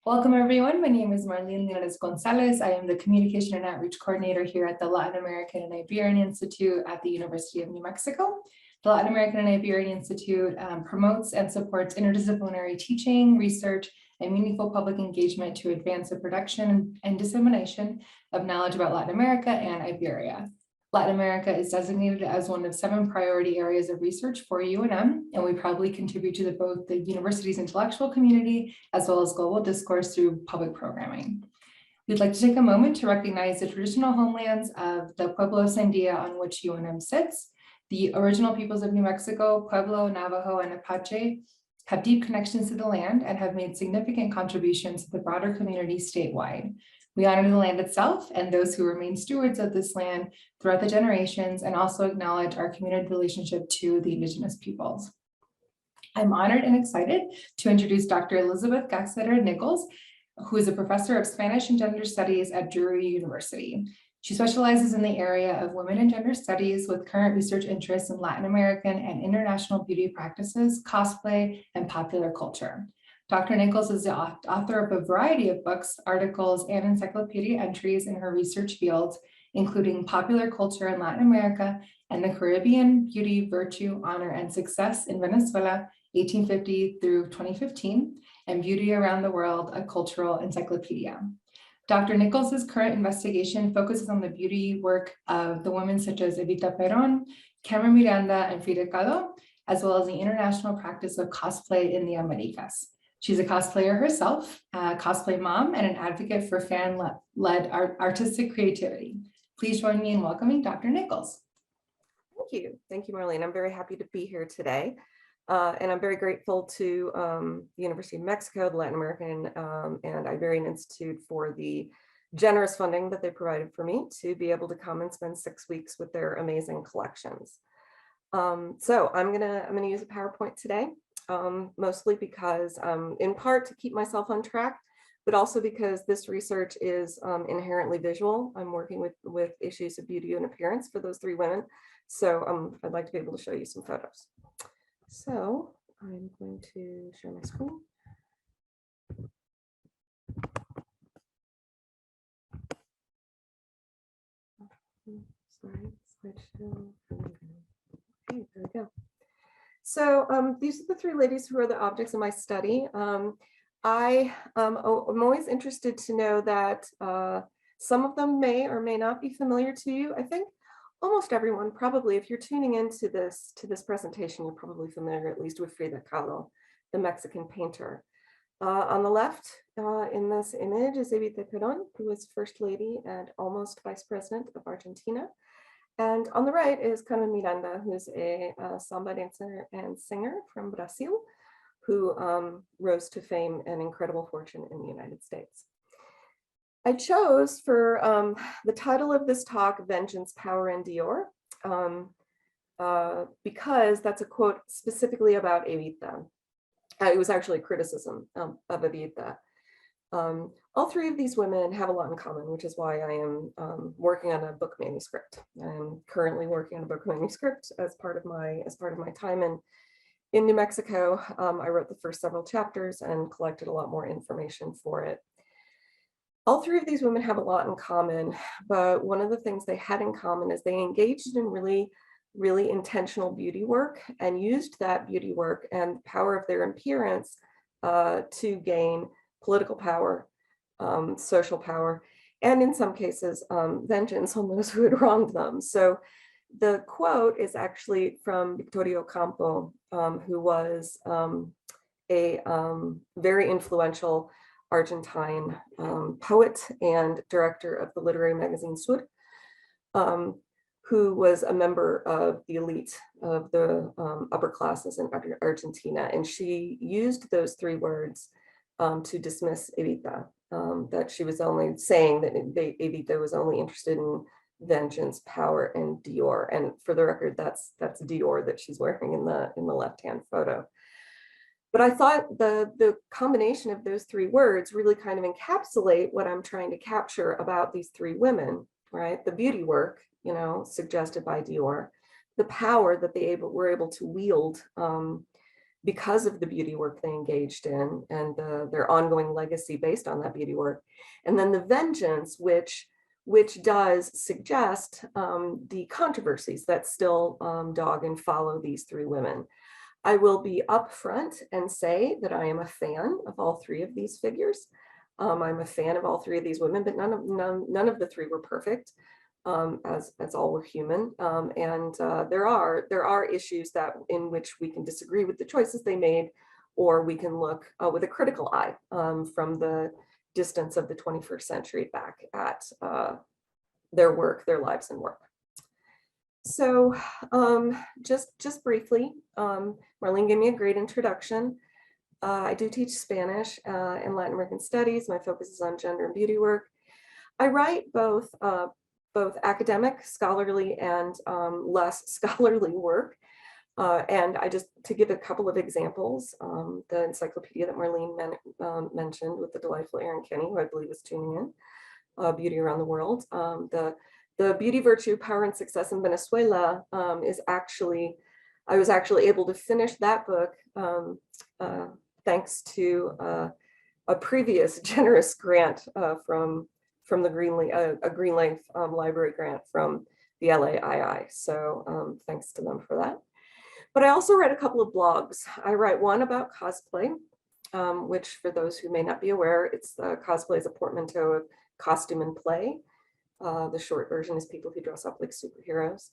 Welcome everyone. My name is Marlene Linares Gonzalez. I am the Communication and Outreach Coordinator here at the Latin American and Iberian Institute at the University of New Mexico. The Latin American and Iberian Institute promotes and supports interdisciplinary teaching, research, and meaningful public engagement to advance the production and dissemination of knowledge about Latin America and Iberia. Latin America is designated as one of 7 priority areas of research for UNM, and we proudly contribute to both the university's intellectual community as well as global discourse through public programming. We'd like to take a moment to recognize the traditional homelands of the Pueblo Sandia on which UNM sits. The original peoples of New Mexico, Pueblo, Navajo, and Apache, have deep connections to the land and have made significant contributions to the broader community statewide. We honor the land itself and those who remain stewards of this land throughout the generations, and also acknowledge our community relationship to the Indigenous peoples. I'm honored and excited to introduce Dr. Elizabeth Gacksmidder Nichols, who is a professor of Spanish and Gender Studies at Drury University. She specializes in the area of women and gender studies with current research interests in Latin American and international beauty practices, cosplay, and popular culture. Dr. Nichols is the author of a variety of books, articles, and encyclopedia entries in her research fields, including popular culture in Latin America and the Caribbean, beauty, virtue, honor, and success in Venezuela, 1850 through 2015, and Beauty Around the World, a cultural encyclopedia. Dr. Nichols' current investigation focuses on the beauty work of the women such as Evita Peron, Carmen Miranda, and Frida Kahlo, as well as the international practice of cosplay in the Americas. She's a cosplayer herself, a cosplay mom, and an advocate for fan-led artistic creativity. Please join me in welcoming Dr. Nichols. Thank you. Thank you, Marlene. I'm very happy to be here today. And I'm very grateful to the University of Mexico, the Latin American and Iberian Institute for the generous funding that they provided for me to be able to come and spend 6 weeks with their amazing collections. So I'm gonna use a PowerPoint today. Mostly because in part to keep myself on track, but also because this research is inherently visual. I'm working with issues of beauty and appearance for those 3 women. So I'd like to be able to show you some photos. So I'm going to share my screen. Sorry, slideshow. Okay, there we go. So these are the 3 ladies who are the objects of my study. I'm always interested to know that some of them may or may not be familiar to you. I think almost everyone probably, if you're tuning into this presentation, you're probably familiar at least with Frida Kahlo, the Mexican painter. On the left in this image is Evita Peron, who was First Lady and almost Vice President of Argentina. And on the right is Carmen Miranda, who's a samba dancer and singer from Brazil, who rose to fame and incredible fortune in the United States. I chose for the title of this talk, Vengeance, Power, and Dior, because that's a quote specifically about Evita. It was actually a criticism of Evita. All 3 of these women have a lot in common, which is why I am working on a book manuscript. I'm currently working on a book manuscript as part of my time in New Mexico. I wrote the first several chapters and collected a lot more information for it. All 3 of these women have a lot in common, but one of the things they had in common is they engaged in really intentional beauty work and used that beauty work and power of their appearance to gain political power, social power, and in some cases, vengeance on those who had wronged them. So the quote is actually from Victorio Campo, who was a very influential Argentine poet and director of the literary magazine Sur, who was a member of the elite of the upper classes in Argentina. And she used those 3 words to dismiss Evita, that she was only saying that Evita was only interested in vengeance, power, and Dior. And for the record, that's Dior that she's wearing in the left-hand photo. But I thought the combination of those 3 words really kind of encapsulate what I'm trying to capture about these 3 women, right? The beauty work, suggested by Dior, the power that they were able to wield because of the beauty work they engaged in and their ongoing legacy based on that beauty work. And then the vengeance, which does suggest the controversies that still dog and follow these three women. I will be upfront and say that I am a fan of all three of these figures. I'm a fan of all three of these women, but none of the three were perfect, as all were human. There are issues in which we can disagree with the choices they made, or we can look with a critical eye from the distance of the 21st century back at their work, their lives and work. So just briefly, Marlene gave me a great introduction. I do teach Spanish and Latin American studies. My focus is on gender and beauty work. I write both academic, scholarly, and less scholarly work. And to give a couple of examples, the encyclopedia that Marlene mentioned with the delightful Erin Kenny, who I believe is tuning in, Beauty Around the World. The Beauty, Virtue, Power, and Success in Venezuela I was actually able to finish that book thanks to a previous generous grant from the Greenleaf Library grant from the LAII. So thanks to them for that. But I also write a couple of blogs. I write one about cosplay, which for those who may not be aware, it's cosplay is a portmanteau of costume and play. The short version is people who dress up like superheroes,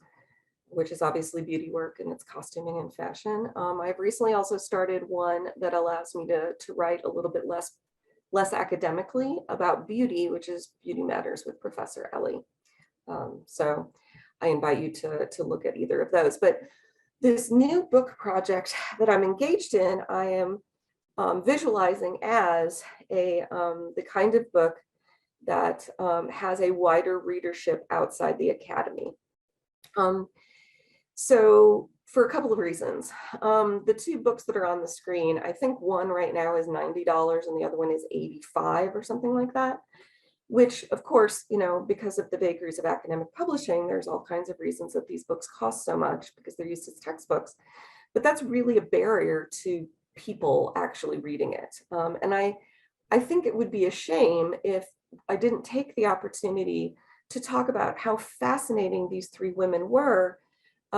which is obviously beauty work and it's costuming and fashion. I've recently also started one that allows me to write a little bit less academically about beauty, which is Beauty Matters with Professor Ellie. So I invite you to look at either of those. But this new book project that I'm engaged in, I am visualizing as the kind of book that has a wider readership outside the academy. So for a couple of reasons, the two books that are on the screen, I think one right now is $90 and the other one is $85 or something like that, which of course, because of the vagaries of academic publishing, there's all kinds of reasons that these books cost so much because they're used as textbooks, but that's really a barrier to people actually reading it. And I think it would be a shame if I didn't take the opportunity to talk about how fascinating these three women were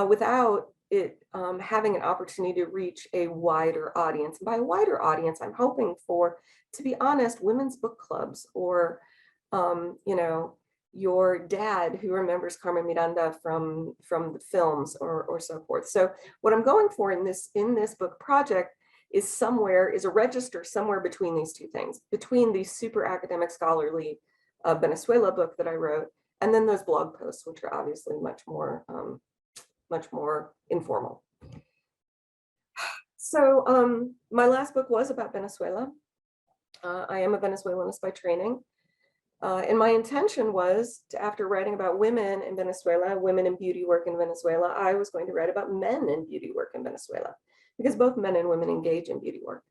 without it having an opportunity to reach a wider audience. And by a wider audience, I'm hoping for, to be honest, women's book clubs, or your dad who remembers Carmen Miranda from the films, or so forth. So what I'm going for in this book project is a register somewhere between these two things, between the super academic scholarly Venezuela book that I wrote, and then those blog posts, which are obviously much more informal. So my last book was about Venezuela. I am a Venezuelanist by training. And my intention was to, after writing about women in Venezuela, women in beauty work in Venezuela, I was going to write about men in beauty work in Venezuela, because both men and women engage in beauty work.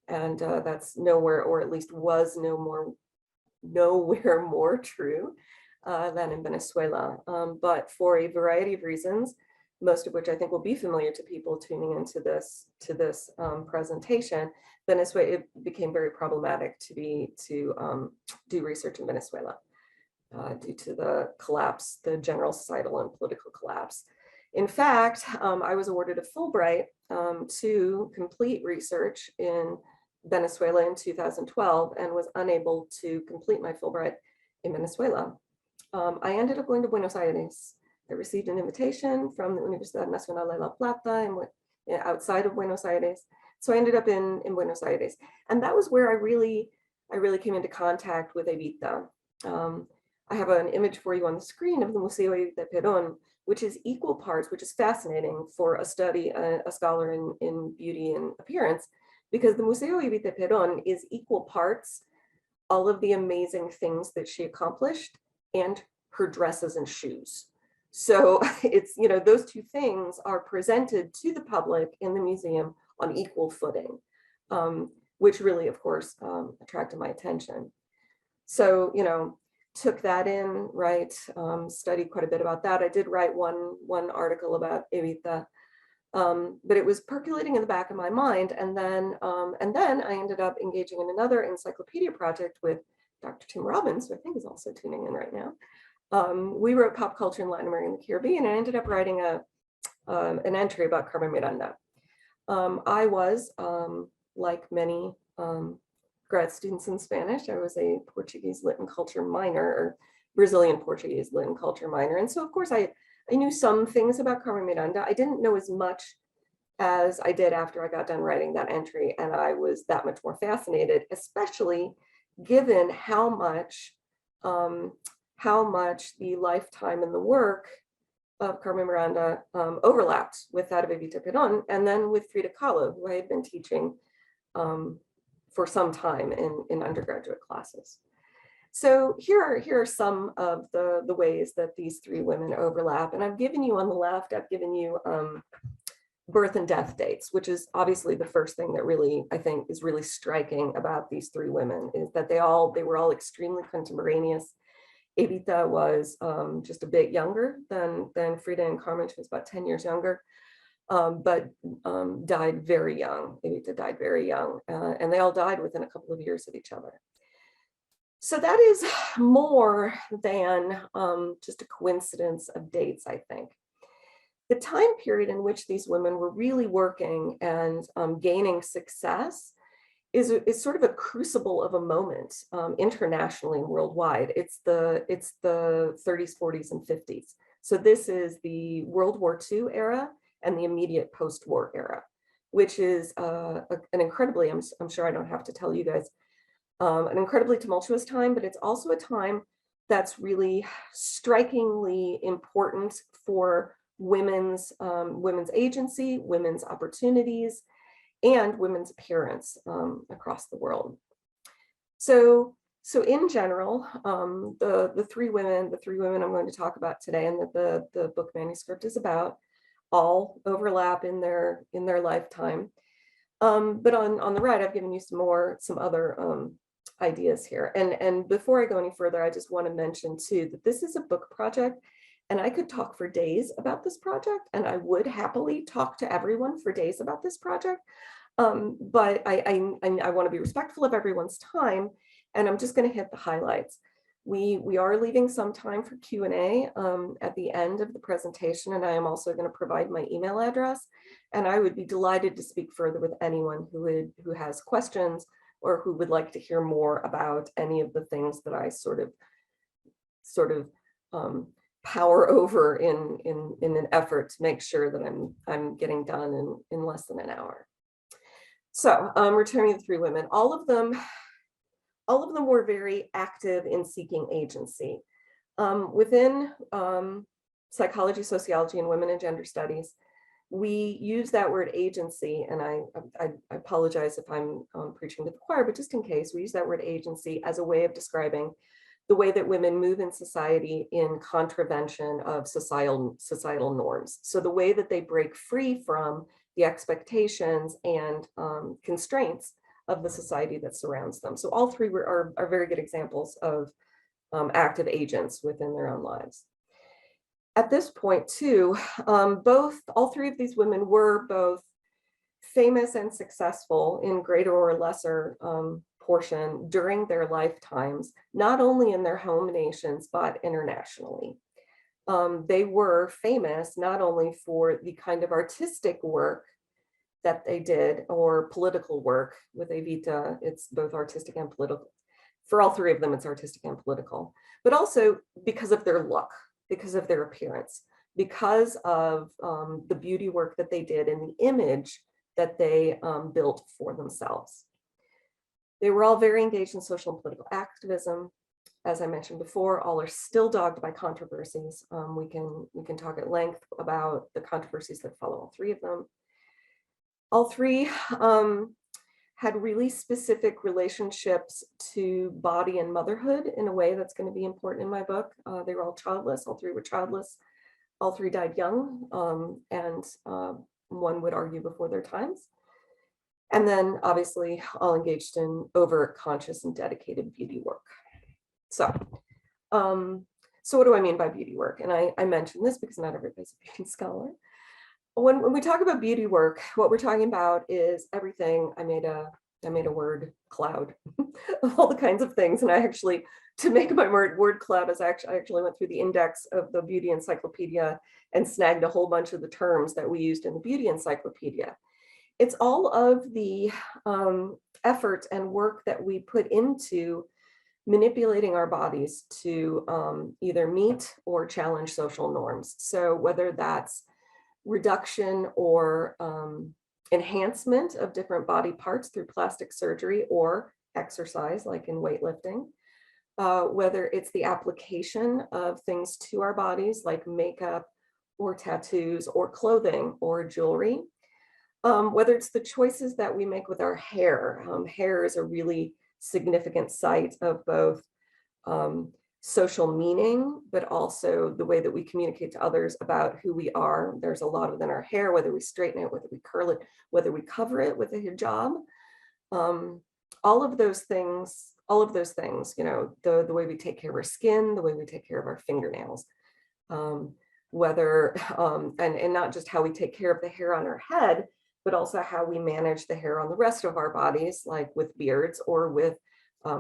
And that's nowhere, or at least was nowhere more true than in Venezuela. But for a variety of reasons, most of which I think will be familiar to people tuning into this presentation, Venezuela, it became very problematic to do research in Venezuela due to the collapse, the general societal and political collapse. In fact, I was awarded a Fulbright to complete research in Venezuela in 2012 and was unable to complete my Fulbright in Venezuela. I ended up going to Buenos Aires. I received an invitation from the Universidad Nacional de La Plata outside of Buenos Aires. So I ended up in Buenos Aires. And that was where I really came into contact with Evita. I have an image for you on the screen of the Museo Evita Peron, which is equal parts, which is fascinating for a scholar in beauty and appearance, because the Museo Evita Peron is equal parts all of the amazing things that she accomplished and her dresses and shoes. So it's, those two things are presented to the public in the museum on equal footing, which really, of course, attracted my attention. So, took that in, right, studied quite a bit about that. I did write one article about Evita But it was percolating in the back of my mind. And then I ended up engaging in another encyclopedia project with Dr. Tim Robbins, who I think is also tuning in right now. We wrote pop culture in Latin America and the Caribbean, and I ended up writing an entry about Carmen Miranda. I was, like many grad students in Spanish, I was a Portuguese lit and culture minor, or Brazilian Portuguese lit and culture minor. And so, of course, I knew some things about Carmen Miranda. I didn't know as much as I did after I got done writing that entry. And I was that much more fascinated, especially given how much the lifetime and the work of Carmen Miranda overlapped with that of Evita Peron, and then with Frida Kahlo, who I had been teaching for some time in undergraduate classes. So here are some of the ways that these three women overlap. And I've given you on the left, I've given you birth and death dates, which is obviously the first thing that really, I think, is really striking about these three women, is that they were all extremely contemporaneous. Evita was just a bit younger than Frida and Carmen. She was about 10 years younger, but died very young. Evita died very young, and they all died within a couple of years of each other. So that is more than just a coincidence of dates, I think. The time period in which these women were really working and gaining success is sort of a crucible of a moment internationally and worldwide. It's the 30s, 40s, and 50s. So this is the World War II era and the immediate post-war era, which is an incredibly, I'm sure I don't have to tell you guys, an incredibly tumultuous time, but it's also a time that's really strikingly important for women's agency, women's opportunities, and women's appearance across the world. So in general, the three women I'm going to talk about today, and that the book manuscript is about, all overlap in their lifetime. But on the right, I've given you some other ideas here. And before I go any further, I just want to mention too that this is a book project, and I could talk for days about this project, and I would happily talk to everyone for days about this project. But I want to be respectful of everyone's time, and I'm just going to hit the highlights. We are leaving some time for Q&A at the end of the presentation, and I am also going to provide my email address, and I would be delighted to speak further with anyone who has questions or who would like to hear more about any of the things that I sort of power over in an effort to make sure that I'm getting done in less than an hour. So returning to the three women, all of them were very active in seeking agency. Within psychology, sociology, and women and gender studies, we use that word agency, and I apologize if I'm preaching to the choir, but just in case, we use that word agency as a way of describing the way that women move in society in contravention of societal norms. So the way that they break free from the expectations and constraints of the society that surrounds them. So all three are very good examples of active agents within their own lives. At this point too, all three of these women were both famous and successful in greater or lesser portion during their lifetimes, not only in their home nations, but internationally. They were famous not only for the kind of artistic work that they did, or political work. With Evita, it's both artistic and political. For all three of them, it's artistic and political, but also because of their look, because of their appearance, because of the beauty work that they did and the image that they built for themselves. They were all very engaged in social and political activism. As I mentioned before, all are still dogged by controversies. We can talk at length about the controversies that follow all three of them. All three had really specific relationships to body and motherhood in a way that's going to be important in my book. They were all childless. All three were childless. All three died young, and one would argue before their times. And then obviously all engaged in overt, conscious, and dedicated beauty work. So what do I mean by beauty work? And I mentioned this because not everybody's a beauty scholar. when we talk about beauty work, what we're talking about is everything. I made a word cloud of all the kinds of things. And I actually, to make my word cloud, I actually went through the index of the beauty encyclopedia and snagged a whole bunch of the terms that we used in the beauty encyclopedia. It's all of the effort and work that we put into manipulating our bodies to either meet or challenge social norms. So whether that's reduction or enhancement of different body parts through plastic surgery or exercise, like in weightlifting, whether it's the application of things to our bodies like makeup or tattoos or clothing or jewelry, whether it's the choices that we make with our hair. Hair is a really significant site of both social meaning, but also the way that we communicate to others about who we are. There's a lot within our hair, whether we straighten it, whether we curl it, whether we cover it with a hijab. All of those things, you know, the way we take care of our skin, the way we take care of our fingernails, whether, and not just how we take care of the hair on our head, but also how we manage the hair on the rest of our bodies, like with beards or with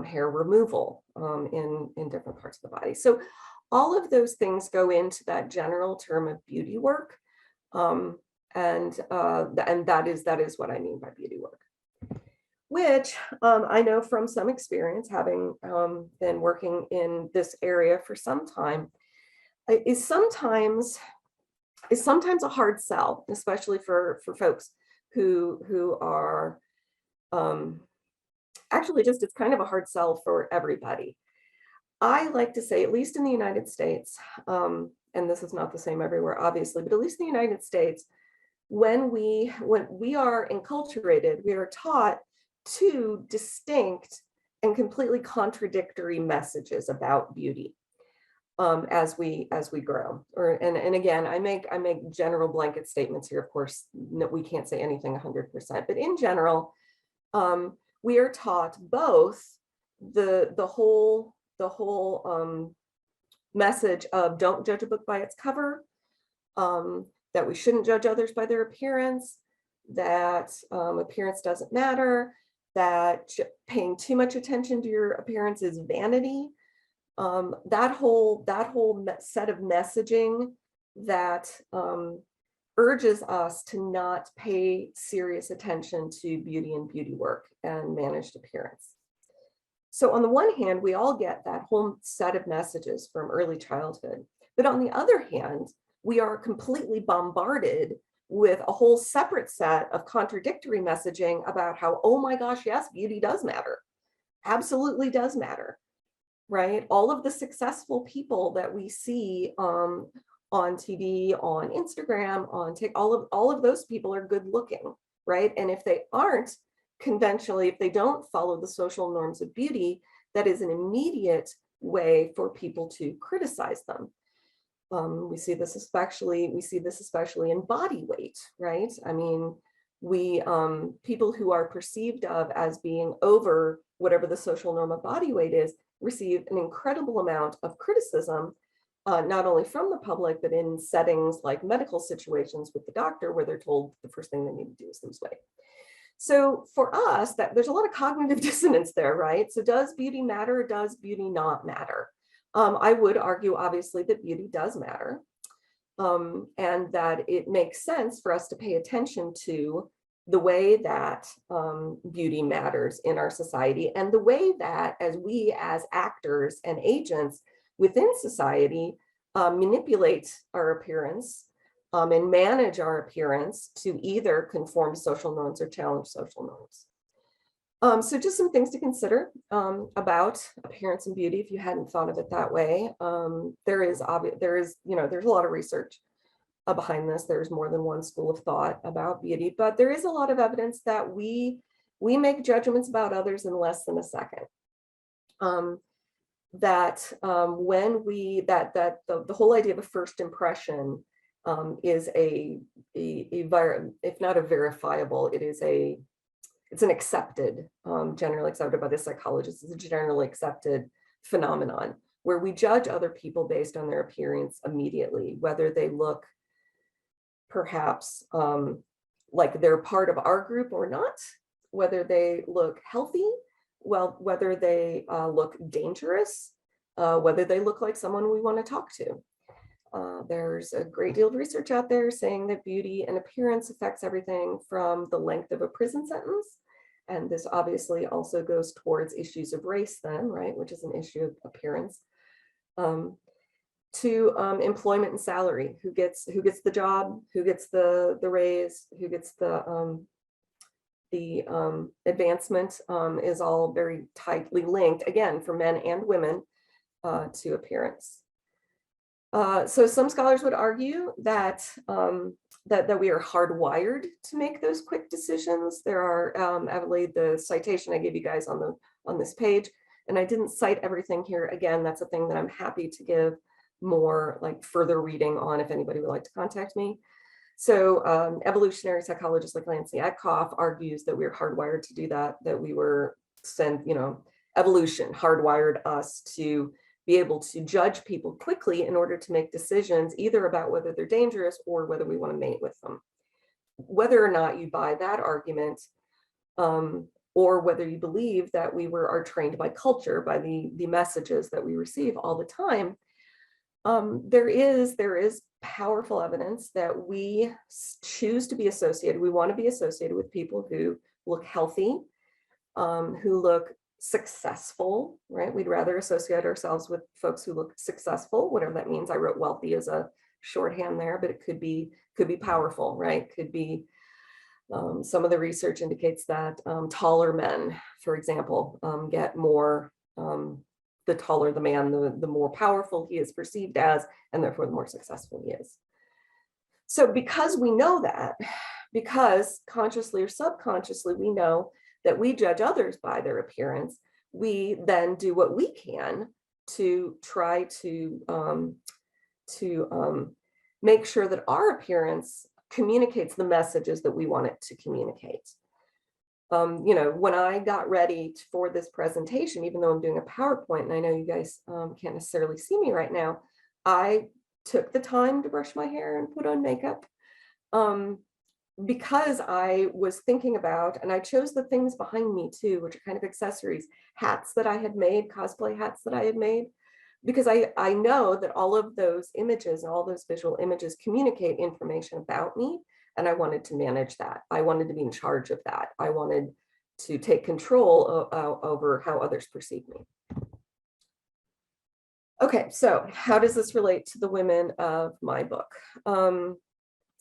hair removal in different parts of the body. So all of those things go into that general term of beauty work. And that is what I mean by beauty work, which I know from some experience, having been working in this area for some time, is sometimes a hard sell, especially for folks who are actually just, it's kind of a hard sell for everybody. I like to say, at least in the United States, and this is not the same everywhere, obviously, but at least in the United States, when we are enculturated, we are taught two distinct and completely contradictory messages about beauty as we grow. And again, I make general blanket statements here. Of course, no, we can't say anything 100%, but in general, we are taught both the whole message of don't judge a book by its cover, that we shouldn't judge others by their appearance, that appearance doesn't matter, that paying too much attention to your appearance is vanity. That whole set of messaging that urges us to not pay serious attention to beauty and beauty work and managed appearance. So on the one hand, we all get that whole set of messages from early childhood, but on the other hand, we are completely bombarded with a whole separate set of contradictory messaging about how, oh my gosh, yes, beauty does matter, absolutely does matter, right? All of the successful people that we see on TV, on Instagram, on TikTok, all of those people are good looking, right? And if they aren't conventionally, if they don't follow the social norms of beauty, that is an immediate way for people to criticize them. We see this especially in body weight, right? I mean, people who are perceived of as being over whatever the social norm of body weight is, receive an incredible amount of criticism, not only from the public, but in settings like medical situations with the doctor, where they're told the first thing they need to do is lose weight. So for us, there's a lot of cognitive dissonance there, right? So does beauty matter or does beauty not matter? I would argue, obviously, that beauty does matter, and that it makes sense for us to pay attention to the way that beauty matters in our society, and the way that as actors and agents within society manipulate our appearance and manage our appearance to either conform to social norms or challenge social norms. So just some things to consider about appearance and beauty, if you hadn't thought of it that way. There's a lot of research behind this. There's more than one school of thought about beauty, but there is a lot of evidence that we make judgments about others in less than a second. The whole idea of a first impression is if not a verifiable, it's an accepted, generally accepted by the psychologists, it's a generally accepted phenomenon where we judge other people based on their appearance immediately, whether they look perhaps like they're part of our group or not, whether they look healthy, well, whether they look dangerous, whether they look like someone we want to talk to. There's a great deal of research out there saying that beauty and appearance affects everything from the length of a prison sentence. And this obviously also goes towards issues of race then, right, which is an issue of appearance, to employment and salary, who gets the job, who gets the raise, who gets the advancement, is all very tightly linked, again, for men and women, to appearance. So some scholars would argue that that we are hardwired to make those quick decisions. There are, I believe, the citation I gave you guys on this page, and I didn't cite everything here. Again, that's a thing that I'm happy to give more like further reading on if anybody would like to contact me. So evolutionary psychologist like Nancy Adcoff argues that we're hardwired to do that, that we were sent, evolution hardwired us to be able to judge people quickly in order to make decisions either about whether they're dangerous or whether we want to mate with them. Whether or not you buy that argument, or whether you believe that we are trained by culture, by the messages that we receive all the time, there is powerful evidence that we choose to be associated. We want to be associated with people who look healthy, who look successful, right? We'd rather associate ourselves with folks who look successful, whatever that means. I wrote wealthy as a shorthand there, but it could be powerful, right? Could be, some of the research indicates that taller men, for example, get more, the taller the man, the more powerful he is perceived as, and therefore the more successful he is. So because we know that, because consciously or subconsciously we know that we judge others by their appearance, we then do what we can to try to make sure that our appearance communicates the messages that we want it to communicate. When I got ready for this presentation, even though I'm doing a PowerPoint, and I know you guys can't necessarily see me right now, I took the time to brush my hair and put on makeup. Because I was thinking about, and I chose the things behind me too, which are kind of accessories, hats that I had made, cosplay hats that I had made, because I know that all of those images and all those visual images communicate information about me, and I wanted to manage that. I wanted to be in charge of that. I wanted to take control over how others perceive me. Okay, so how does this relate to the women of my book?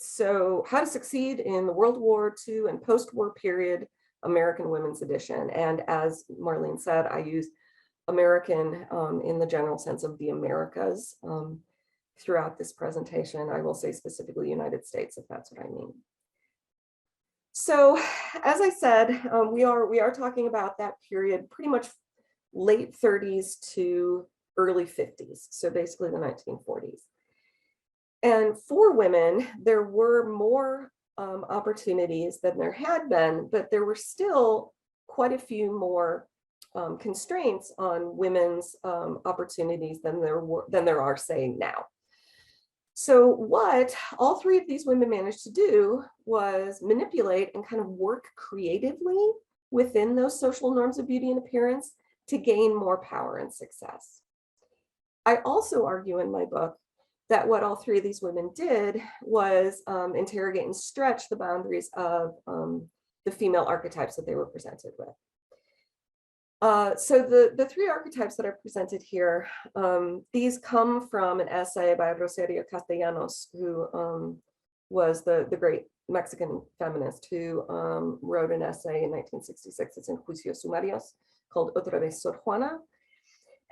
So How to Succeed in the World War II and Post-War Period American Women's Edition. And as Marlene said, I use American in the general sense of the Americas throughout this presentation. I will say specifically United States, if that's what I mean. So as I said, we are talking about that period, pretty much late 30s to early 50s. So basically the 1940s. And for women, there were more opportunities than there had been, but there were still quite a few more constraints on women's opportunities than there are, say, now. So what all three of these women managed to do was manipulate and kind of work creatively within those social norms of beauty and appearance to gain more power and success. I also argue in my book that what all three of these women did was interrogate and stretch the boundaries of the female archetypes that they were presented with. So the three archetypes that are presented here, these come from an essay by Rosario Castellanos, who was the great Mexican feminist who wrote an essay in 1966, it's in Juicios Sumarios, called Otra vez Sor Juana.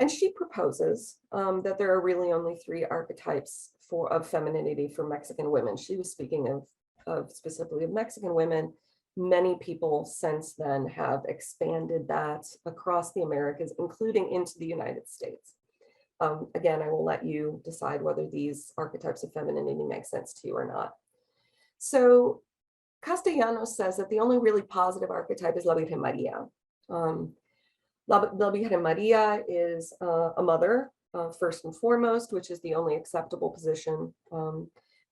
And she proposes that there are really only three archetypes of femininity for Mexican women. She was speaking of specifically of Mexican women. Many people since then have expanded that across the Americas, including into the United States. Again, I will let you decide whether these archetypes of femininity make sense to you or not. So Castellanos says that the only really positive archetype is La Virgen Maria. La Virgen Maria is a mother, first and foremost, which is the only acceptable position.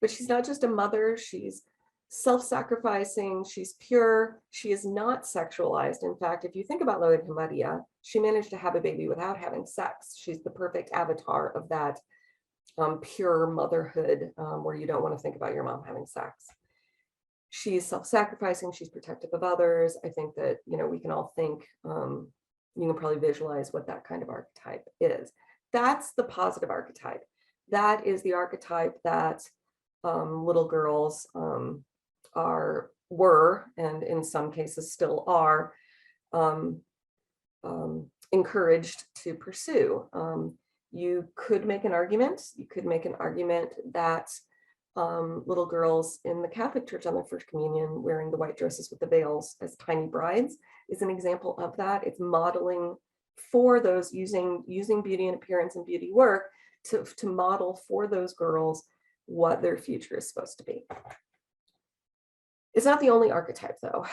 But but she's not just a mother, she's self-sacrificing, she's pure, she is not sexualized. In fact, if you think about La Virgen Maria, she managed to have a baby without having sex. She's the perfect avatar of that pure motherhood where you don't want to think about your mom having sex. She's self-sacrificing, she's protective of others. I think that, you know, we can all think, you can probably visualize what that kind of archetype is. That's the positive archetype. That is the archetype that little girls were, and in some cases still are, encouraged to pursue. You could make an argument that little girls in the Catholic Church on their first communion wearing the white dresses with the veils as tiny brides is an example of that. It's modeling for those, using beauty and appearance and beauty work to model for those girls what their future is supposed to be. It's not the only archetype, though.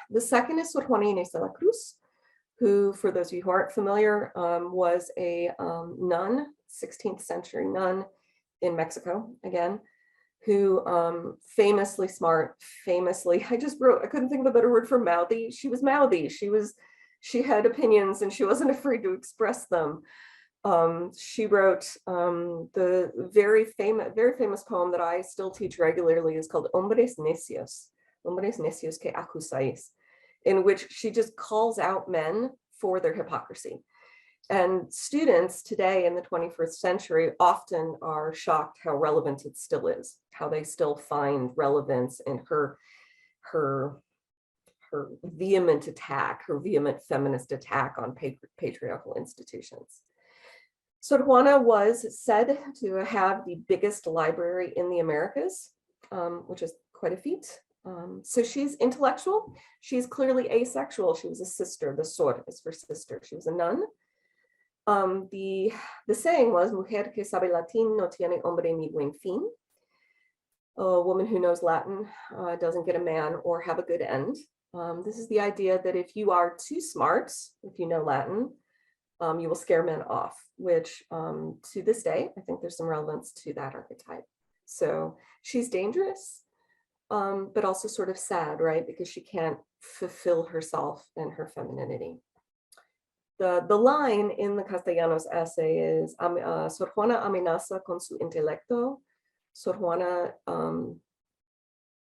The second is Sor Juana Inés de la Cruz, who, for those of you who aren't familiar, was a nun, 16th century nun in Mexico, again, who famously smart, famously, I couldn't think of a better word for mouthy. She was mouthy. She had opinions and she wasn't afraid to express them. She wrote the very famous poem that I still teach regularly is called Hombres Necios que acusáis, in which she just calls out men for their hypocrisy. And students today in the 21st century often are shocked how relevant it still is, how they still find relevance in her vehement attack, her vehement feminist attack on patriarchal institutions. Sor Juana was said to have the biggest library in the Americas, which is quite a feat. So she's intellectual. She's clearly asexual. She was a sister. The sor is for sister. She was a nun. The saying was, mujer que sabe latín no tiene hombre ni buen fin. A woman who knows Latin doesn't get a man or have a good end. This is the idea that if you are too smart, if you know Latin, you will scare men off, which to this day, I think there's some relevance to that archetype. So she's dangerous, but also sort of sad, right? Because she can't fulfill herself and her femininity. The line in the Castellanos essay is, Sor Juana amenaza con su intelecto. Sor Juana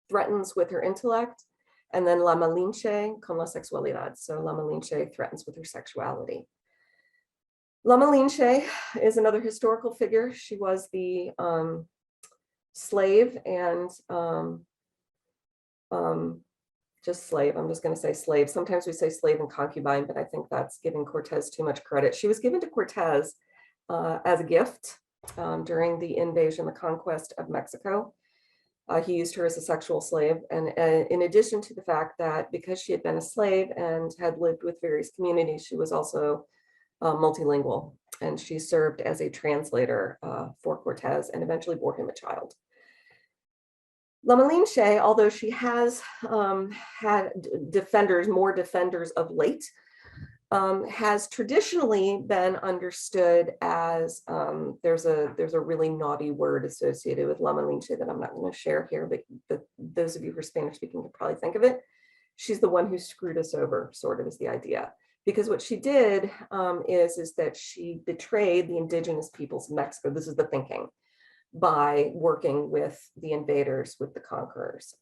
threatens with her intellect, and then la Malinche con la sexualidad. So la Malinche threatens with her sexuality. La Malinche is another historical figure. She was the slave and just slave. I'm just going to say slave. Sometimes we say slave and concubine, but I think that's giving Cortez too much credit. She was given to Cortez as a gift during the invasion, the conquest of Mexico. He used her as a sexual slave. And in addition to the fact that because she had been a slave and had lived with various communities, she was also multilingual, and she served as a translator for Cortez and eventually bore him a child. La Malinche, although she has had more defenders of late, has traditionally been understood as, there's a really naughty word associated with La Malinche that I'm not going to share here, but those of you who are Spanish speaking can probably think of it. She's the one who screwed us over, sort of, is the idea. Because what she did is that she betrayed the indigenous peoples of Mexico. This is the thinking, by working with the invaders, with the conquerors.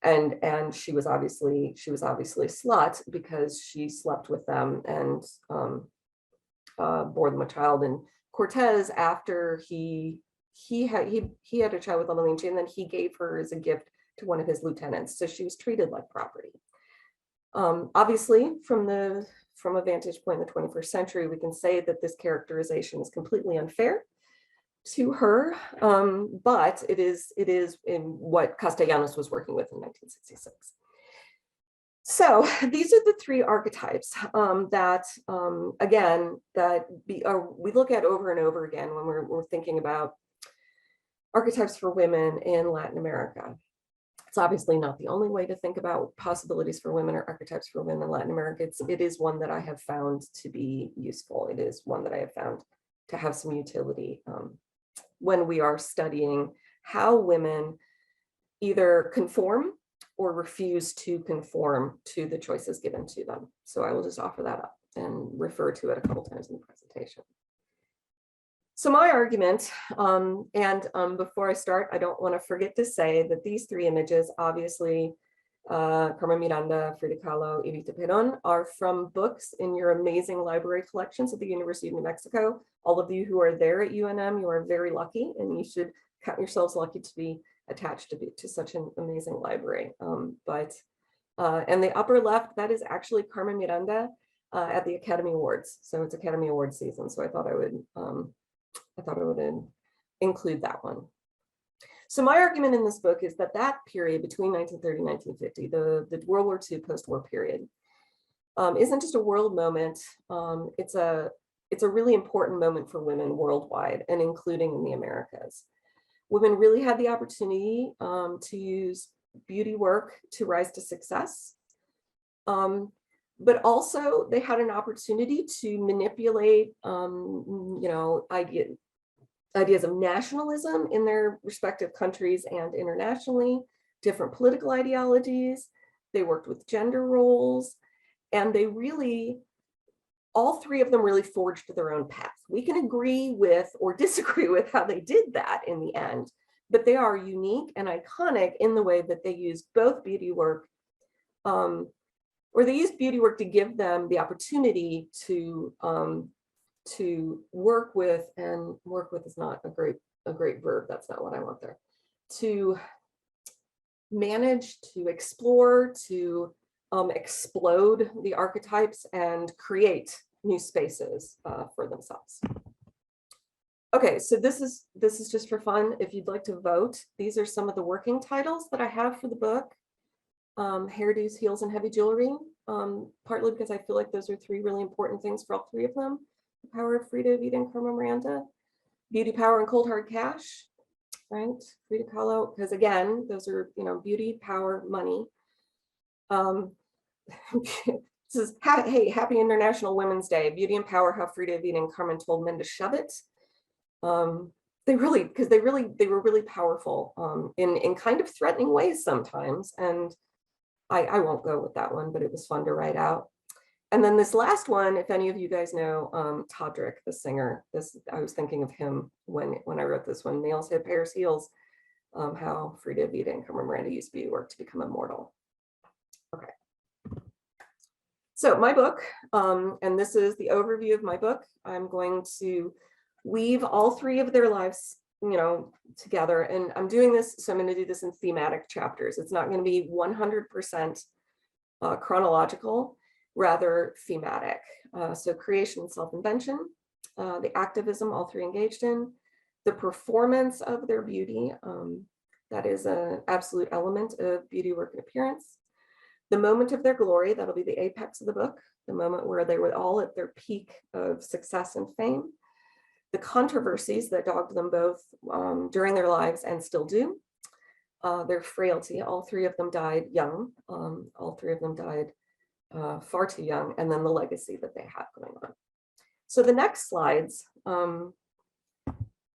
And she was obviously a slut because she slept with them and bore them a child. And Cortez, after he had a child with La Malinche, and then he gave her as a gift to one of his lieutenants. So she was treated like property. Obviously, from a vantage point in the 21st century, we can say that this characterization is completely unfair to her, but it is in what Castellanos was working with in 1966. So these are the three archetypes that, again, we look at over and over again when we're thinking about archetypes for women in Latin America. It's obviously not the only way to think about possibilities for women or archetypes for women in Latin America. It is one that I have found to be useful. It is one that I have found to have some utility when we are studying how women either conform or refuse to conform to the choices given to them. So I will just offer that up and refer to it a couple times in the presentation. So my argument, before I start, I don't want to forget to say that these three images, obviously, Carmen, Miranda, Frida, Kahlo, Evita, Peron, are from books in your amazing library collections at the University of New Mexico. All of you who are there at UNM, you are very lucky, and you should count yourselves lucky to be attached to such an amazing library. And the upper left, that is actually Carmen Miranda at the Academy Awards. So it's Academy Awards season. So I thought I would include that one. So my argument in this book is that that period between 1930 and 1950, the World War II post-war period, isn't just a world moment. It's a really important moment for women worldwide, and including in the Americas. Women really had the opportunity to use beauty work to rise to success. But also they had an opportunity to manipulate, ideas of nationalism in their respective countries and internationally, different political ideologies. They worked with gender roles, and they really, all three of them really forged their own path. We can agree with or disagree with how they did that in the end, but they are unique and iconic in the way that they use both beauty work, or they use beauty work to give them the opportunity to work with, and work with is not a great verb, that's not what I want there, to manage, to explore, to explode the archetypes and create new spaces for themselves. Okay, so this is just for fun. If you'd like to vote, these are some of the working titles that I have for the book. Hairdos, heels, and heavy jewelry, partly because I feel like those are three really important things for all three of them. The Power of Frida, Evita, and Carmen, Miranda. Beauty, Power, and Cold Hard Cash, right? Frida Kahlo, because again, those are, beauty, power, money. This is, hey, happy International Women's Day. Beauty and Power, how Frida, Evita, and Carmen told men to shove it. They were really powerful in kind of threatening ways sometimes. And I won't go with that one, but it was fun to write out. And then this last one, if any of you guys know Todrick, the singer, I was thinking of him when I wrote this one. Nails hit Paris heels, how Frida, Evita, and Carmen Miranda used beauty work to become immortal. Okay. So my book, and this is the overview of my book. I'm going to weave all three of their lives, together. And I'm doing this, so I'm going to do this in thematic chapters. It's not going to be 100% chronological, rather thematic. So creation and self-invention, the activism all three engaged in, the performance of their beauty, that is an absolute element of beauty work and appearance, the moment of their glory, that'll be the apex of the book, the moment where they were all at their peak of success and fame, the controversies that dogged them both during their lives and still do, their frailty, all three of them died young, all three of them died far too young, and then the legacy that they have going on. So the next slides,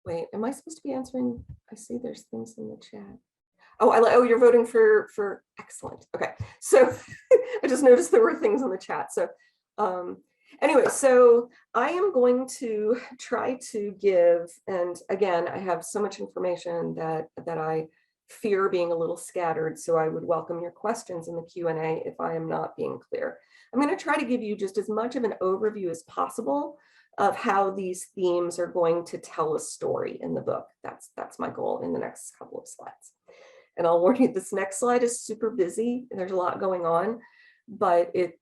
wait, am I supposed to be answering? I see there's things in the chat. Oh, you're voting for excellent. Okay, so I just noticed there were things in the chat. So anyway, so I am going to try to give, and again, I have so much information that I fear being a little scattered, so I would welcome your questions in the Q&A if I am not being clear. I'm going to try to give you just as much of an overview as possible of how these themes are going to tell a story in the book. That's my goal in the next couple of slides. And I'll warn you, this next slide is super busy. There's a lot going on, but it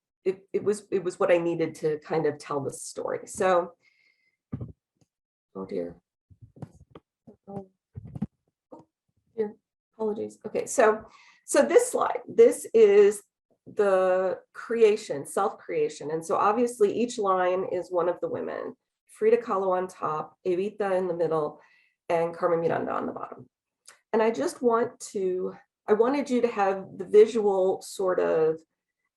was what I needed to kind of tell this story. So, oh dear. Oh dear, apologies. Okay, so this slide, this is the creation, self-creation. And so obviously each line is one of the women, Frida Kahlo on top, Evita in the middle, and Carmen Miranda on the bottom. And I wanted you to have the visual sort of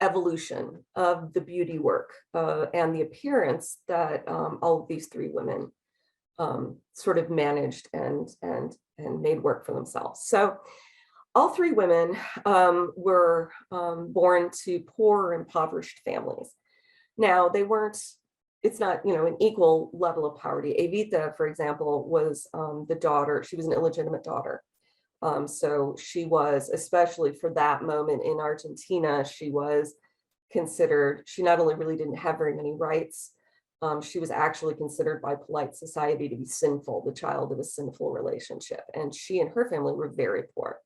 evolution of the beauty work and the appearance that all of these three women sort of managed and made work for themselves. So all three women were born to poor, impoverished families. Now, they weren't, it's not, an equal level of poverty. Evita, for example, was the daughter, she was an illegitimate daughter. So she was, especially for that moment in Argentina, she was considered, she not only really didn't have very many rights, she was actually considered by polite society to be sinful, the child of a sinful relationship. And she and her family were very poor.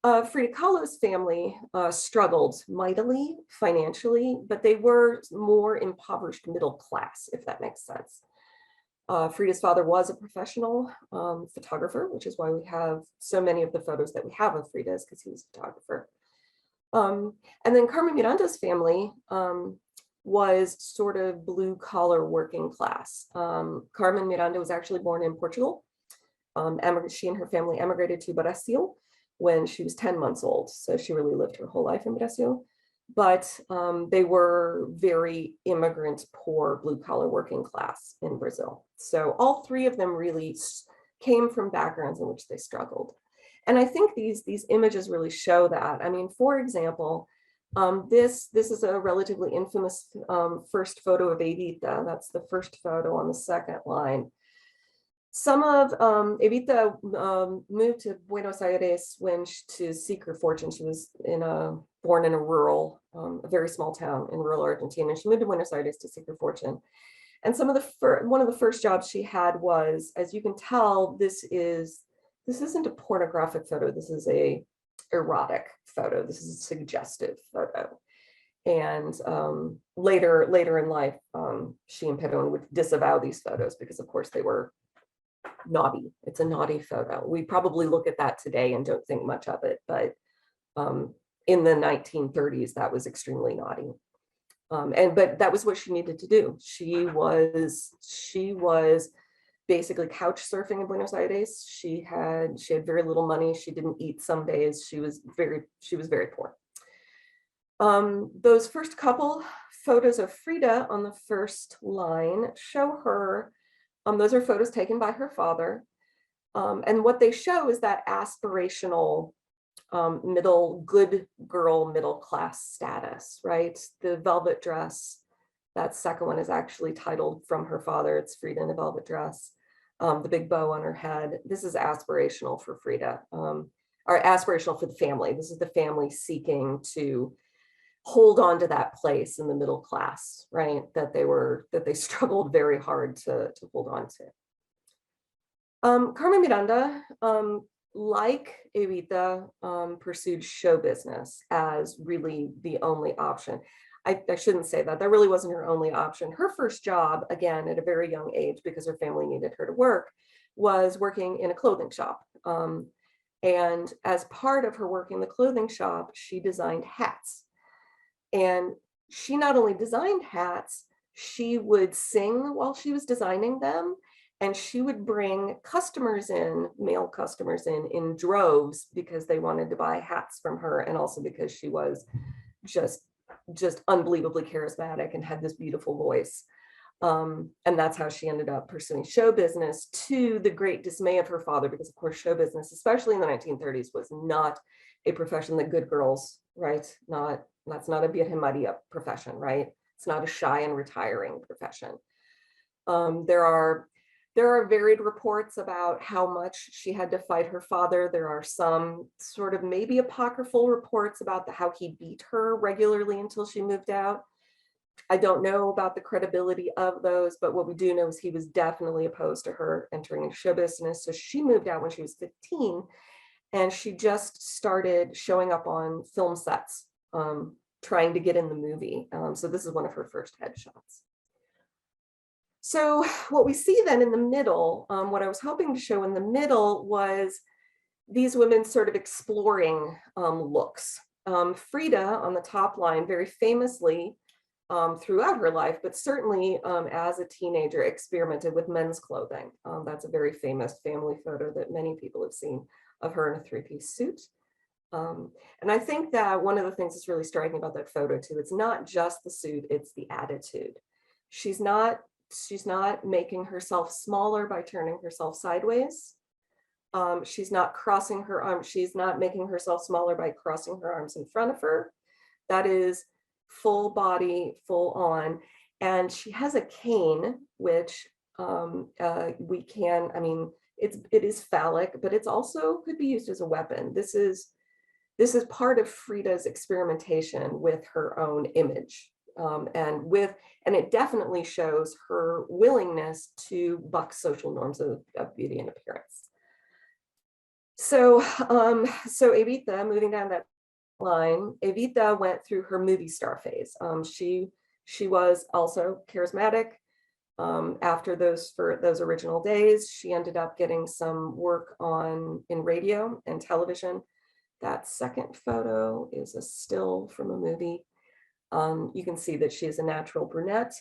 Frida Kahlo's family struggled mightily financially, but they were more impoverished middle class, if that makes sense. Frida's father was a professional photographer, which is why we have so many of the photos that we have of Frida's, because he was a photographer. And then Carmen Miranda's family was sort of blue collar working class. Carmen Miranda was actually born in Portugal. She and her family emigrated to Brazil when she was 10 months old. So she really lived her whole life in Brazil. But they were very immigrant, poor, blue collar working class in Brazil. So all three of them really came from backgrounds in which they struggled. And I think these images really show that. I mean, for example, this is a relatively infamous first photo of Evita. That's the first photo on the second line. Some of Evita moved to Buenos Aires to seek her fortune. She was born in a rural, a very small town in rural Argentina. And she moved to Buenos Aires to seek her fortune. And one of the first jobs she had was, as you can tell, this isn't a pornographic photo. This is a erotic photo. This is a suggestive photo. And later in life, she and Peron would disavow these photos because, of course, they were naughty. It's a naughty photo. We probably look at that today and don't think much of it, but in the 1930s, that was extremely naughty. But that was what she needed to do. She was basically couch surfing in Buenos Aires. She had very little money. She didn't eat some days. She was very poor. Those first couple photos of Frida on the first line show her. Those are photos taken by her father. And what they show is that aspirational good girl, middle class status, right? The velvet dress, that second one is actually titled from her father. It's Frida in a velvet dress. The big bow on her head. This is aspirational for Frida, or aspirational for the family. This is the family seeking to hold on to that place in the middle class, right? That they struggled very hard to hold on to. Carmen Miranda, like Evita, pursued show business as really the only option. I shouldn't say that. That really wasn't her only option. Her first job, again, at a very young age, because her family needed her to work, was working in a clothing shop. And as part of her work in the clothing shop, she designed hats. And she not only designed hats, she would sing while she was designing them. And she would bring customers in, male customers in droves, because they wanted to buy hats from her. And also because she was just unbelievably charismatic and had this beautiful voice. And that's how she ended up pursuing show business, to the great dismay of her father, because of course show business, especially in the 1930s, was not a profession that good girls, right? That's not a Virgen Maria profession, right? It's not a shy and retiring profession. There are varied reports about how much she had to fight her father. There are some sort of maybe apocryphal reports about how he beat her regularly until she moved out. I don't know about the credibility of those, but what we do know is he was definitely opposed to her entering into show business. So she moved out when she was 15, and she just started showing up on film sets, trying to get in the movie. So this is one of her first headshots. So what we see then in the middle, what I was hoping to show in the middle was these women sort of exploring looks. Frida on the top line, very famously throughout her life, but certainly as a teenager, experimented with men's clothing. That's a very famous family photo that many people have seen of her in a three-piece suit. And I think that one of the things that's really striking about that photo too, it's not just the suit, it's the attitude. She's not she's not making herself smaller by turning herself sideways. She's not crossing her arms. She's not making herself smaller by crossing her arms in front of her. That is full body, full on. And she has a cane, which we can, I mean, it is phallic, but it's also could be used as a weapon. This is part of Frida's experimentation with her own image. And it definitely shows her willingness to buck social norms of beauty and appearance. So Evita, moving down that line, Evita went through her movie star phase. She was also charismatic. After those original days, she ended up getting some work in radio and television. That second photo is a still from a movie. You can see that she is a natural brunette,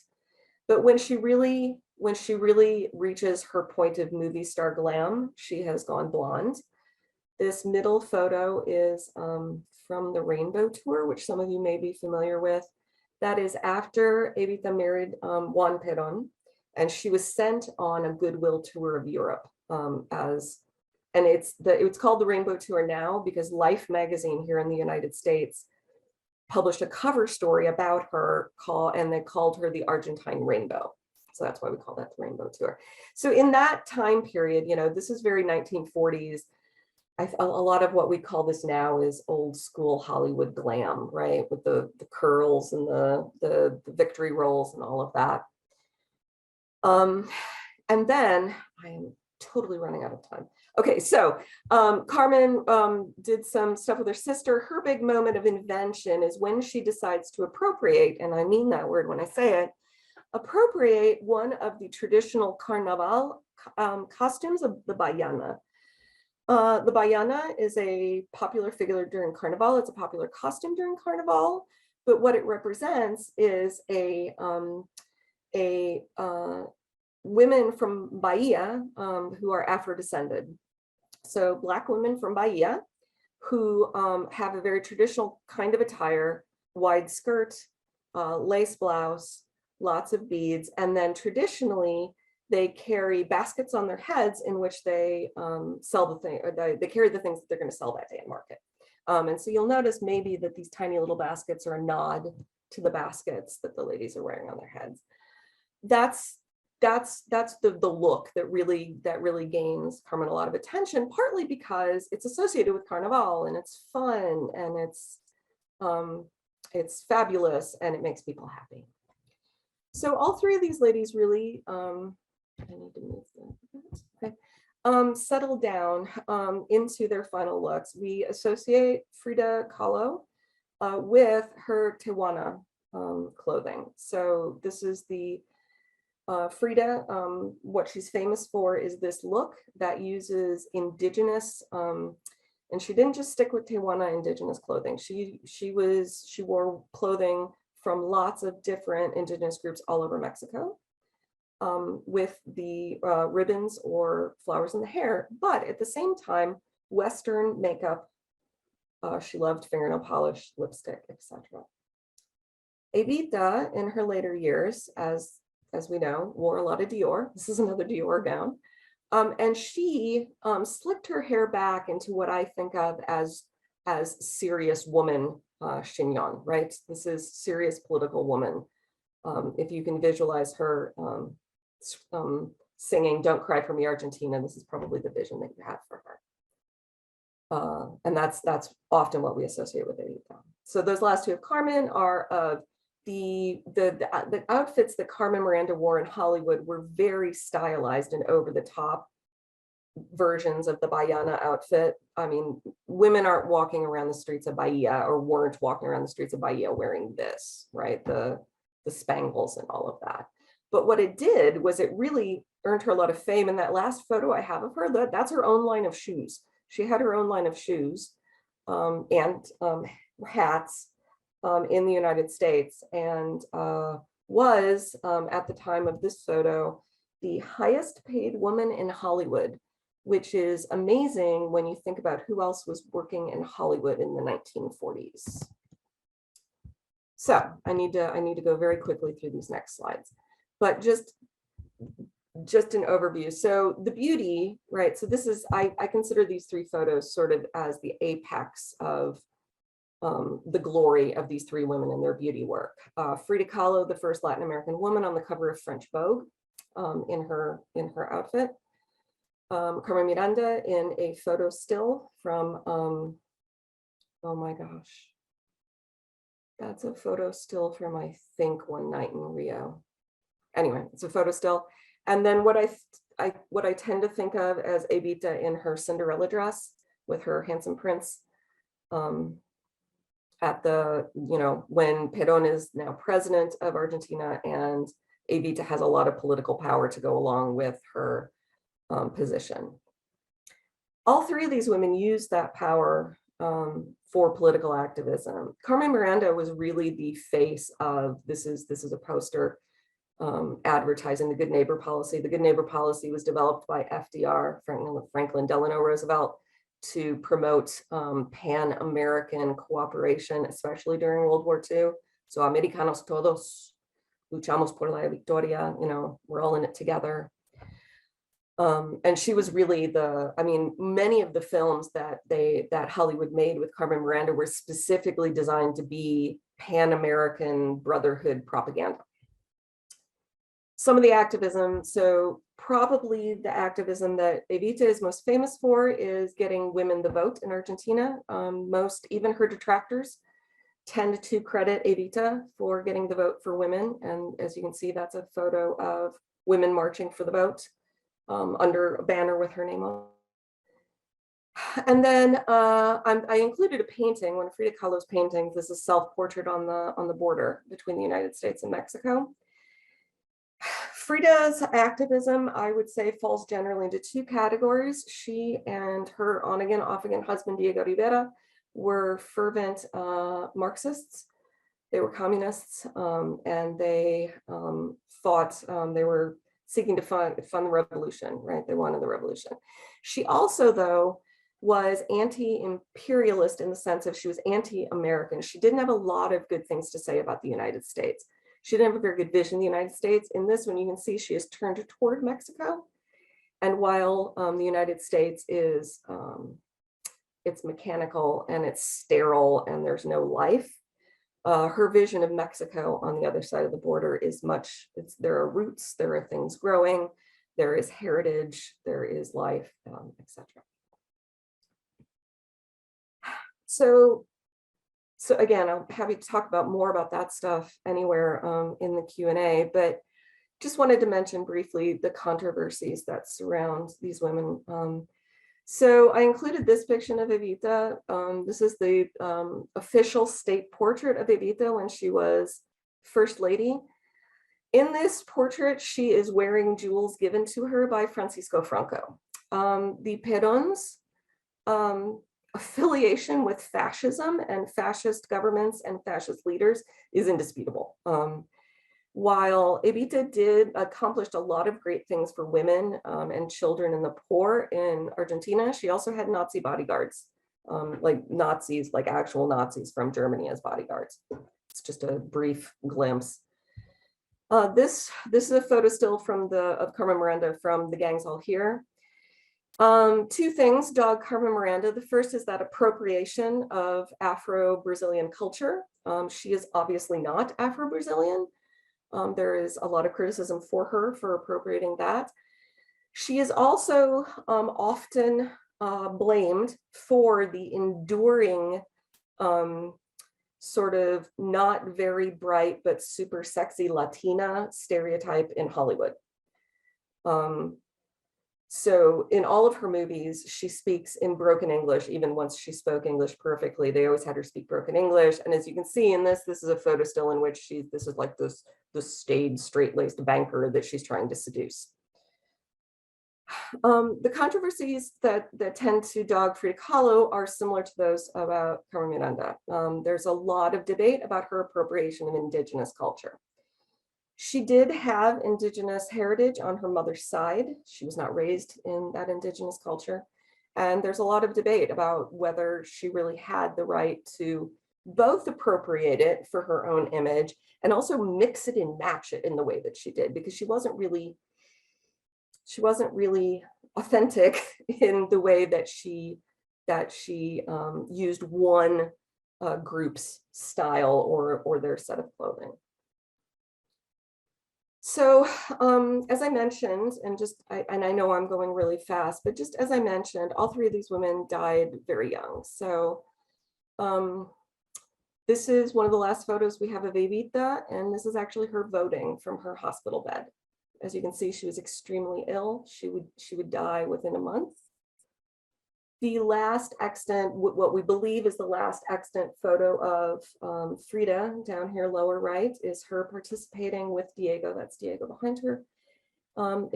but when she really reaches her point of movie star glam, she has gone blonde. This middle photo is from the Rainbow Tour, which some of you may be familiar with. That is after Evita married Juan Peron, and she was sent on a goodwill tour of Europe and it's called the Rainbow Tour now because Life magazine here in the United States published a cover story about her and they called her the Argentine Rainbow. So that's why we call that the Rainbow Tour. So in that time period, this is very 1940s. A lot of what we call this now is old school Hollywood glam, right? With the curls and the victory rolls and all of that. And then I am totally running out of time. Okay, so Carmen did some stuff with her sister. Her big moment of invention is when she decides to appropriate, and I mean that word when I say it, appropriate one of the traditional Carnaval costumes of the Baiana. The Baiana is a popular figure during Carnival. It's a popular costume during Carnival, but what it represents is women from Bahia who are Afro-descended. So Black women from Bahia who have a very traditional kind of attire, wide skirt, lace blouse, lots of beads, and then traditionally they carry baskets on their heads in which they sell the thing, or they carry the things that they're going to sell that day in market. And so you'll notice maybe that these tiny little baskets are a nod to the baskets that the ladies are wearing on their heads. That's the look that really gains Carmen a lot of attention, partly because it's associated with Carnival and it's fun and it's fabulous and it makes people happy. So all three of these ladies really, I need to move that. Okay. Settle down into their final looks. We associate Frida Kahlo with her Tijuana clothing. So this is the Frida. What she's famous for is this look that uses indigenous, and she didn't just stick with Tijuana indigenous clothing. She wore clothing from lots of different indigenous groups all over Mexico. With the ribbons or flowers in the hair, but at the same time, Western makeup. She loved fingernail polish, lipstick, etc. Evita, in her later years, as we know, wore a lot of Dior. This is another Dior gown, and she slicked her hair back into what I think of as serious woman chignon. Right, this is serious political woman. If you can visualize her singing "Don't Cry for Me, Argentina," this is probably the vision that you have for her. And that's often what we associate with Evita. So those last two of Carmen are of the outfits that Carmen Miranda wore in Hollywood were very stylized and over the top versions of the Baiana outfit. I mean, women aren't walking around the streets of Bahia, or weren't walking around the streets of Bahia wearing this, right? The spangles and all of that. But what it did was it really earned her a lot of fame. And that last photo I have of her, that's her own line of shoes. She had her own line of shoes and hats in the United States, and was at the time of this photo the highest paid woman in Hollywood, which is amazing when you think about who else was working in Hollywood in the 1940s. So I need to go very quickly through these next slides, but just just an overview. So the beauty, right? So this is, I consider these three photos sort of as the apex of the glory of these three women and their beauty work. Frida Kahlo, the first Latin American woman on the cover of French Vogue, in her outfit. Carmen Miranda in a photo still from, oh my gosh, that's a photo still from, I think, One Night in Rio. Anyway, it's a photo still. And then what I tend to think of as Evita in her Cinderella dress with her handsome prince, at the, when Peron is now president of Argentina, and Evita has a lot of political power to go along with her position. All three of these women used that power for political activism. Carmen Miranda was really the face of, this is a poster advertising the Good Neighbor policy. The Good Neighbor policy was developed by FDR, Franklin Delano Roosevelt, to promote Pan-American cooperation, especially during World War II. So Americanos todos, luchamos por la victoria, we're all in it together. And she was really many of the films that Hollywood made with Carmen Miranda were specifically designed to be Pan-American brotherhood propaganda. Some of the activism, so probably the activism that Evita is most famous for is getting women the vote in Argentina. Even her detractors tend to credit Evita for getting the vote for women. And as you can see, that's a photo of women marching for the vote under a banner with her name on. And then I included a painting, one of Frida Kahlo's paintings. This is self-portrait on the border between the United States and Mexico. Frida's activism, I would say, falls generally into two categories. She and her on-again, off-again husband, Diego Rivera, were fervent Marxists. They were communists, and they thought they were seeking to fund the revolution, right? They wanted the revolution. She also, though, was anti-imperialist in the sense of she was anti-American. She didn't have a lot of good things to say about the United States. She didn't have a very good vision of the United States. In this one, you can see she is turned toward Mexico. And while the United States is, it's mechanical and it's sterile and there's no life, her vision of Mexico on the other side of the border is there are roots, there are things growing, there is heritage, there is life, etc. So again, I'm happy to talk about more about that stuff anywhere in the Q&A, but just wanted to mention briefly the controversies that surround these women. So I included this picture of Evita. This is the official state portrait of Evita when she was First Lady. In this portrait, she is wearing jewels given to her by Francisco Franco. The Peron's affiliation with fascism and fascist governments and fascist leaders is indisputable. While Evita accomplished a lot of great things for women and children and the poor in Argentina, she also had Nazi bodyguards, like actual Nazis from Germany as bodyguards. It's just a brief glimpse. This is a photo still of Carmen Miranda from the gangs all here. Two things dog Carmen Miranda. The first is that appropriation of Afro-Brazilian culture. She is obviously not Afro-Brazilian. There is a lot of criticism for her for appropriating that. She is also often blamed for the enduring sort of not very bright but super sexy Latina stereotype in Hollywood. So in all of her movies, she speaks in broken English. Even once she spoke English perfectly, they always had her speak broken English. And as you can see in this is a photo still in which this is like this staid, straight-laced banker that she's trying to seduce. The controversies that tend to dog Frida Kahlo are similar to those about Carmen Miranda. There's a lot of debate about her appropriation of indigenous culture. She did have indigenous heritage on her mother's side. She was not raised in that indigenous culture. And there's a lot of debate about whether she really had the right to both appropriate it for her own image and also mix it and match it in the way that she did, because she wasn't really wasn't really authentic in the way that she used one group's style or their set of clothing. So as I mentioned, and I know I'm going really fast, but just as I mentioned, all three of these women died very young. So this is one of the last photos we have of Evita, and this is actually her voting from her hospital bed. As you can see, she was extremely ill. She would die within a month. The last extant, what we believe is the last extant photo of Frida, down here lower right, is her participating with Diego. That's Diego behind her.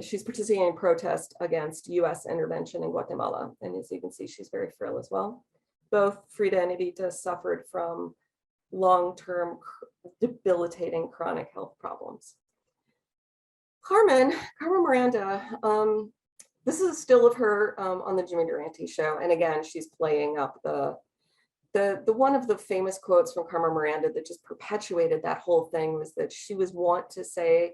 She's participating in protest against US intervention in Guatemala. And as you can see, she's very frail as well. Both Frida and Evita suffered from long-term debilitating chronic health problems. Carmen Miranda, this is a still of her on the Jimmy Durante show. And again, she's playing up the one of the famous quotes from Carmen Miranda that just perpetuated that whole thing was that she was wont to say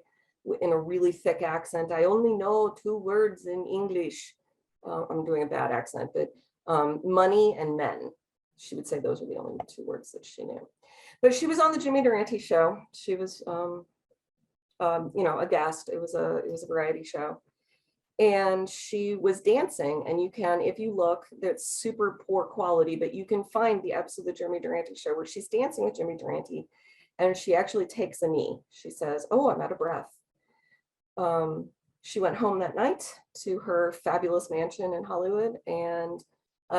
in a really thick accent, I only know 2 words in English. I'm doing a bad accent, but money and men. She would say those are the only 2 words that she knew. But she was on the Jimmy Durante show. She was, a guest. It was a variety show. And she was dancing, and you can, if you look, that's super poor quality, but you can find the episode of the Jimmy Durante show where she's dancing with Jimmy Durante, and she actually takes a knee. She says, oh, I'm out of breath. She went home that night to her fabulous mansion in Hollywood and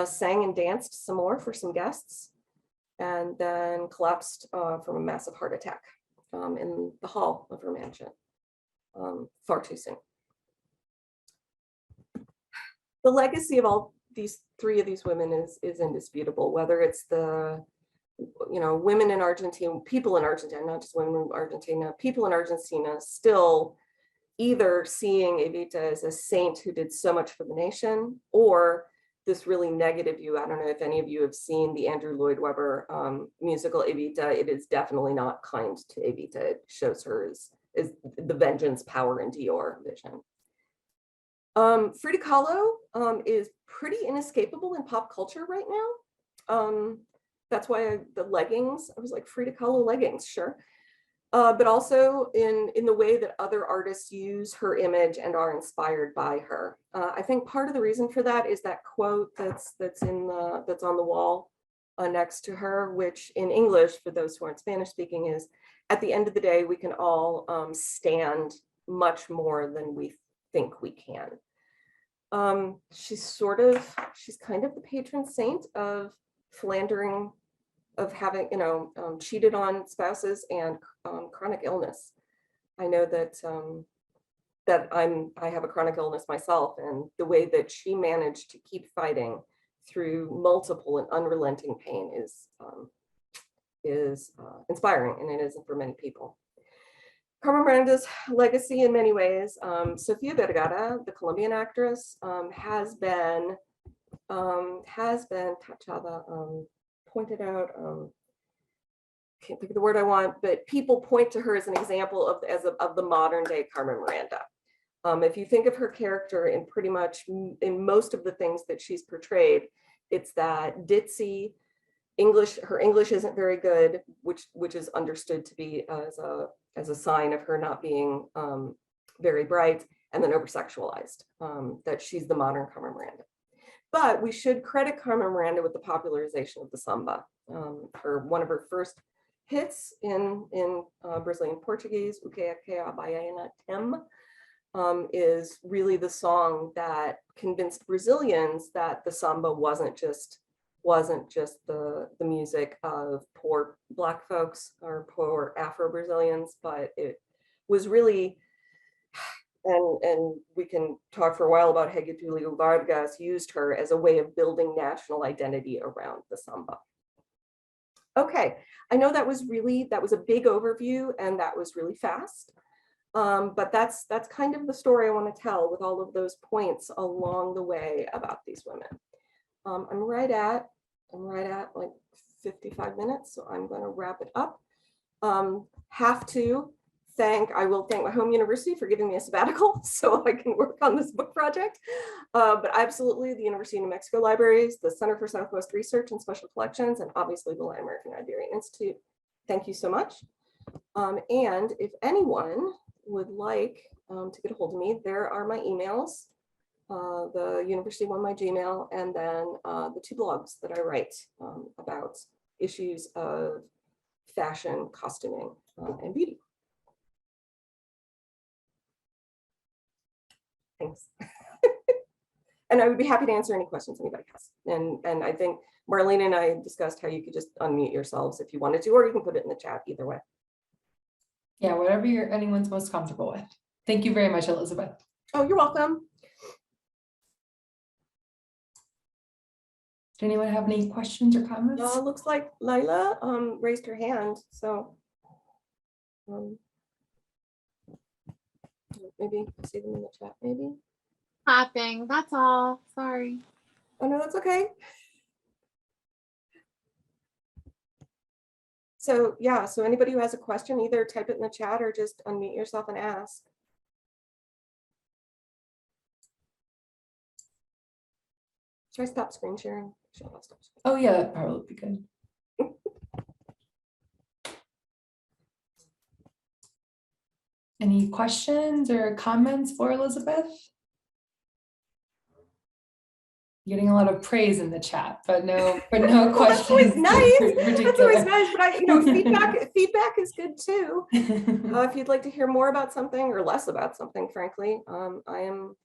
sang and danced some more for some guests, and then collapsed from a massive heart attack in the hall of her mansion, far too soon. The legacy of all these 3 of these women is indisputable, whether it's the, women in Argentina, people in Argentina, not just women in Argentina, people in Argentina still either seeing Evita as a saint who did so much for the nation, or this really negative view. I don't know if any of you have seen the Andrew Lloyd Webber musical Evita. It is definitely not kind to Evita. It shows her as the vengeance, power, and Dior vision. Frida Kahlo is pretty inescapable in pop culture right now. That's why the leggings, I was like, Frida Kahlo leggings, sure. But also in the way that other artists use her image and are inspired by her. I think part of the reason for that is that quote that's on the wall next to her, which in English, for those who aren't Spanish speaking, is, at the end of the day, we can all stand much more than we think we can. She's kind of the patron saint of philandering, of having, cheated on spouses and chronic illness. I know that I have a chronic illness myself, and the way that she managed to keep fighting through multiple and unrelenting pain is inspiring, and it isn't for many people. Carmen Miranda's legacy in many ways, Sofia Vergara, the Colombian actress, has been tachada, pointed out, can't think of the word I want, but people point to her as an example of the modern day Carmen Miranda. If you think of her character in pretty much in most of the things that she's portrayed, it's that ditzy English. Her English isn't very good, which is understood to be as a sign of her not being very bright, and then over-sexualized, that she's the modern Carmen Miranda. But we should credit Carmen Miranda with the popularization of the samba. One of her first hits in Brazilian Portuguese, O Que É Que a Baiana Tem, is really the song that convinced Brazilians that the samba wasn't just the music of poor Black folks or poor Afro-Brazilians, but it was really, and we can talk for a while about Getúlio Vargas used her as a way of building national identity around the samba. Okay, I know that was a big overview, and that was really fast. But that's kind of the story I want to tell, with all of those points along the way about these women. I'm right at like 55 minutes, so I'm going to wrap it up. Have to will thank my home university for giving me a sabbatical so I can work on this book project. But absolutely the University of New Mexico Libraries, the Center for Southwest Research and Special Collections, and obviously the Latin American Iberian Institute. Thank you so much. And if anyone would like to get a hold of me, there are my emails. The university one, my Gmail, and then the 2 blogs that I write about issues of fashion, costuming, and beauty. Thanks. And I would be happy to answer any questions anybody has. And I think Marlene and I discussed how you could just unmute yourselves if you wanted to, or you can put it in the chat, either way. Yeah, whatever anyone's most comfortable with. Thank you very much, Elizabeth. Oh, you're welcome. Did anyone have any questions or comments? Looks like Lila raised her hand, so maybe see them in the chat, maybe. Clapping, that's all. Sorry. Oh no, that's okay. So yeah, so anybody who has a question, either type it in the chat or just unmute yourself and ask. Should I stop screen sharing? Stop screen sharing. Oh yeah, that probably would be good. Any questions or comments for Elizabeth? Getting a lot of praise in the chat, but no well, questions. That's always nice. That's always nice, but feedback is good too. If you'd like to hear more about something or less about something, frankly, I'm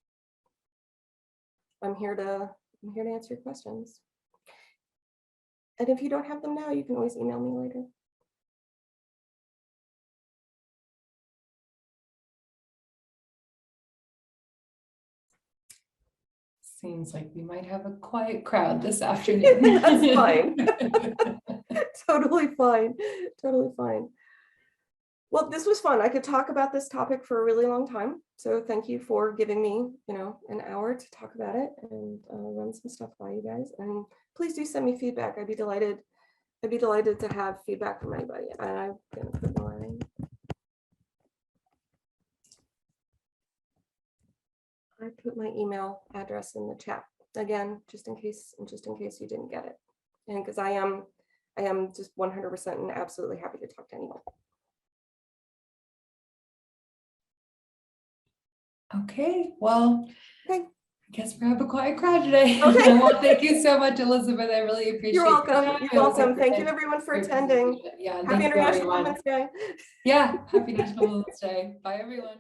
here to answer your questions. And if you don't have them now, you can always email me later. Seems like we might have a quiet crowd this afternoon. That's fine. Totally fine. Totally fine. Well, this was fun. I could talk about this topic for a really long time. So thank you for giving me, an hour to talk about it and run some stuff by you guys. And please do send me feedback. I'd be delighted to have feedback from anybody. And I'm gonna put my email address in the chat again, just in case you didn't get it. And because I am just 100% and absolutely happy to talk to anyone. Okay, well, okay. I guess we have a quiet crowd today. Okay. Well, thank you so much, Elizabeth. I really appreciate it. You're welcome. You're welcome. Thank you everyone for attending. Yeah, Happy International Women's Day. Yeah, happy National Women's Day. Bye everyone.